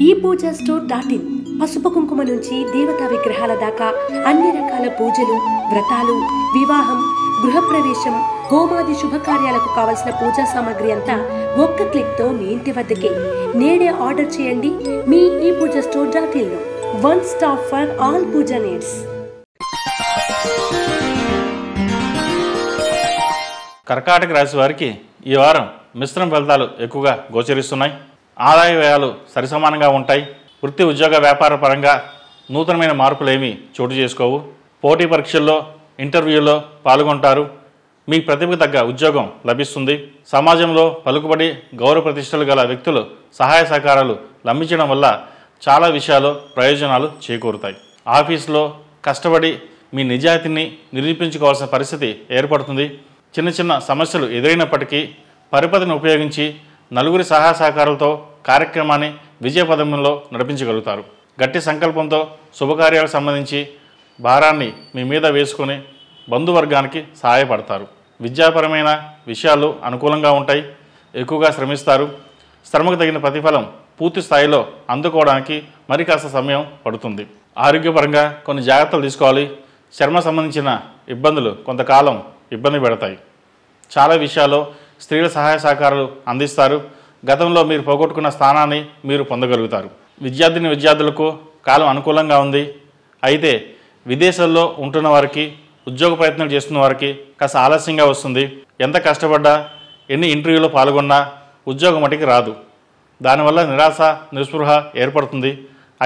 ePoojaStore.in పసుపు కుంకుమ నుంచి దేవతా విగ్రహాల దాకా అన్ని రకాల పూజలు, వ్రతాలు, వివాహం, గృహప్రవేశం, హోమాది శుభకార్యాలకు కావలసిన పూజా సామాగ్రి అంతా ఒక్క క్లిక్ తో మీ ఇంటి వద్దకే. నేడే ఆర్డర్ చేయండి మీ ePoojaStore.in లో. One stop for all puja needs. కర్కాటక రాశి వారికి ఈ వారం మిశ్రమ ఫలితాలు ఎక్కువగా గోచరిస్తున్నాయి. ఆదాయ వ్యయాలు సరిసమానంగా ఉంటాయి. వృత్తి ఉద్యోగ వ్యాపార పరంగా నూతనమైన మార్పులేమీ చోటు చేసుకోవు. పోటీ పరీక్షల్లో, ఇంటర్వ్యూల్లో పాల్గొంటారు. మీ ప్రతిభకు తగ్గ ఉద్యోగం లభిస్తుంది. సమాజంలో పలుకుబడి, గౌరవ ప్రతిష్టలు గల వ్యక్తులు సహాయ సహకారాలు లభించడం వల్ల చాలా విషయాల్లో ప్రయోజనాలు చేకూరుతాయి. ఆఫీసులో కష్టపడి మీ నిజాయితీని నిరూపించుకోవాల్సిన పరిస్థితి ఏర్పడుతుంది. చిన్న చిన్న సమస్యలు ఎదురైనప్పటికీ పరిపతిని ఉపయోగించి నలుగురి సహాయ సహకారాలతో కార్యక్రమాన్ని విజయపథంలో నడిపించగలుగుతారు. గట్టి సంకల్పంతో శుభకార్యాలకు సంబంధించి భారాన్ని మీ మీద వేసుకొని బంధువర్గానికి సహాయపడతారు. విద్యాపరమైన విషయాలు అనుకూలంగా ఉంటాయి. ఎక్కువగా శ్రమిస్తారు. శ్రమకు తగిన ప్రతిఫలం పూర్తి స్థాయిలో అందుకోవడానికి మరి కాస్త సమయం పడుతుంది. ఆరోగ్యపరంగా కొన్ని జాగ్రత్తలు తీసుకోవాలి. చర్మ సంబంధించిన ఇబ్బందులు కొంతకాలం ఇబ్బంది పెడతాయి. చాలా విషయాల్లో స్త్రీల సహాయ సహకారాలు అందిస్తారు. గతంలో మీరు పోగొట్టుకున్న స్థానాన్ని మీరు పొందగలుగుతారు. విద్యార్థులకు కాలం అనుకూలంగా ఉంది. అయితే విదేశాల్లో ఉంటున్న వారికి, ఉద్యోగ ప్రయత్నాలు చేస్తున్న వారికి కాస్త ఆలస్యంగా వస్తుంది. ఎంత కష్టపడ్డా, ఎన్ని ఇంటర్వ్యూలో పాల్గొన్నా ఉద్యోగం మటుకి రాదు. దానివల్ల నిరాశ, నిస్పృహ ఏర్పడుతుంది.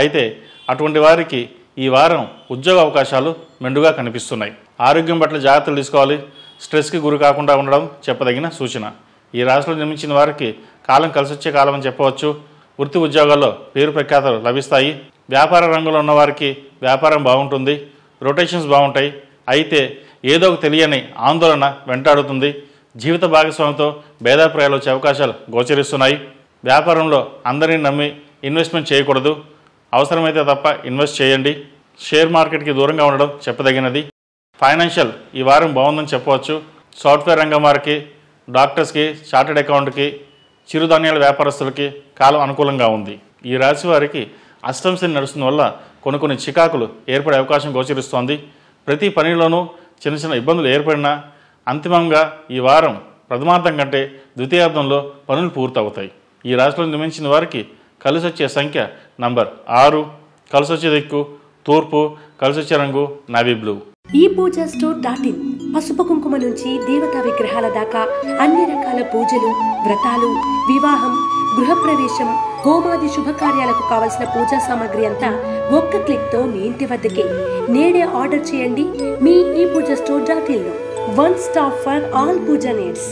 అయితే అటువంటి వారికి ఈ వారం ఉద్యోగ అవకాశాలు మెండుగా కనిపిస్తున్నాయి. ఆరోగ్యం పట్ల జాగ్రత్తలు తీసుకోవాలి. స్ట్రెస్కి గురి కాకుండా ఉండడం చెప్పదగిన సూచన. ఈ రాశిలో జన్మించిన వారికి కాలం కలిసొచ్చే కాలం అని చెప్పవచ్చు. వృత్తి ఉద్యోగాల్లో పేరు ప్రఖ్యాతలు లభిస్తాయి. వ్యాపార రంగంలో ఉన్నవారికి వ్యాపారం బాగుంటుంది. రొటేషన్స్ బాగుంటాయి. అయితే ఏదో ఒక తెలియని ఆందోళన వెంటాడుతుంది. జీవిత భాగస్వామితో భేదాభిప్రాయాలు వచ్చే అవకాశాలు గోచరిస్తున్నాయి. వ్యాపారంలో అందరినీ నమ్మి ఇన్వెస్ట్మెంట్ చేయకూడదు. అవసరమైతే తప్ప ఇన్వెస్ట్ చేయండి. షేర్ మార్కెట్కి దూరంగా ఉండడం చెప్పదగినది. ఫైనాన్షియల్ ఈ వారం బాగుందని చెప్పవచ్చు. సాఫ్ట్వేర్ రంగం వారికి, డాక్టర్స్కి, చార్టెడ్ అకౌంట్కి, చిరుధాన్యాల వ్యాపారస్తులకి కాలం అనుకూలంగా ఉంది. ఈ రాశి వారికి అష్టమ శని నడుస్తున్న వల్ల కొన్ని చికాకులు ఏర్పడే అవకాశం గోచరిస్తోంది. ప్రతి పనిలోనూ చిన్న చిన్న ఇబ్బందులు ఏర్పడినా అంతిమంగా ఈ వారం ప్రథమార్థం కంటే ద్వితీయార్థంలో పనులు పూర్తవుతాయి. ఈ రాశిలో నిర్మించిన వారికి కలిసొచ్చే సంఖ్య నంబర్ 6, కలిసొచ్చే దిక్కు తూర్పు, కలిసొచ్చే రంగు నావీ బ్లూ. ePoojaStore.in పసుపు కుంకుమ నుంచి దేవతా విగ్రహాల దాకా అన్ని రకాల పూజలు, వ్రతాలు, వివాహం, గృహప్రవేశం, హోమాది శుభకార్యాలకు కావలసిన పూజా సామాగ్రి అంతా ఒక్క క్లిక్ తో మీ ఇంటి వద్దకే. నేడే ఆర్డర్ చేయండి మీ ePoojaStore.in లో. One stop for all puja needs.